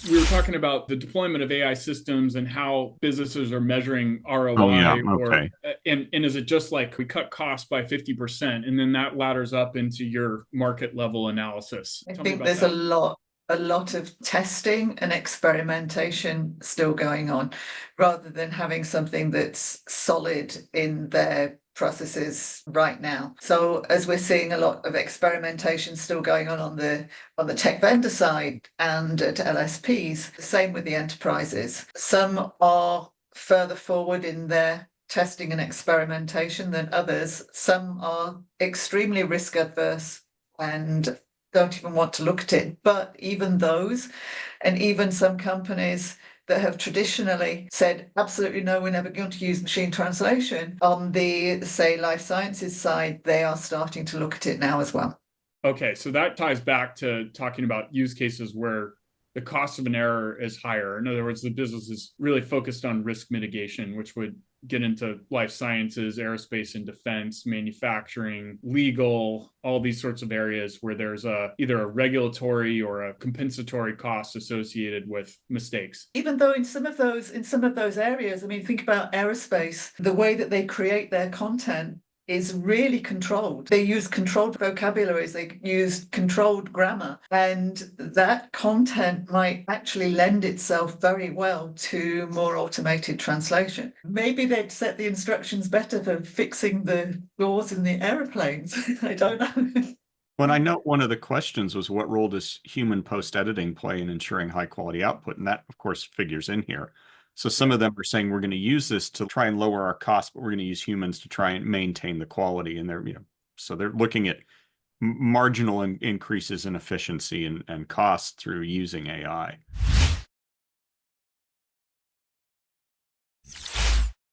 We were talking about the deployment of AI systems and how businesses are measuring Oh, yeah. ROI, or Okay. and is it just like we cut costs by 50% and then that ladders up into your market level analysis? I Tell me think about there's that. a lot of testing and experimentation still going on, rather than having something that's solid in their processes right now. So as we're seeing a lot of experimentation still going on the tech vendor side and at LSPs, the same with the enterprises. Some are further forward in their testing and experimentation than others. Some are extremely risk adverse and don't even want to look at it. But even those, and even some companies that have traditionally said, absolutely no, we're never going to use machine translation, on the, say, life sciences side, they are starting to look at it now as well. Okay, so that ties back to talking about use cases where the cost of an error is higher. In other words, the business is really focused on risk mitigation, which would get into life sciences, aerospace and defense, manufacturing, legal, all these sorts of areas where there's either a regulatory or a compensatory cost associated with mistakes. Even though in some of those areas, I mean, think about aerospace, the way that they create their content is really controlled. They use controlled vocabularies, they use controlled grammar, and that content might actually lend itself very well to more automated translation. Maybe they'd set the instructions better for fixing the doors in the aeroplanes. I don't know. When I know one of the questions was what role does human post-editing play in ensuring high quality output? And that, of course, figures in here. So some of them are saying we're going to use this to try and lower our costs, but we're going to use humans to try and maintain the quality. And so they're looking at marginal increases in efficiency and costs through using AI.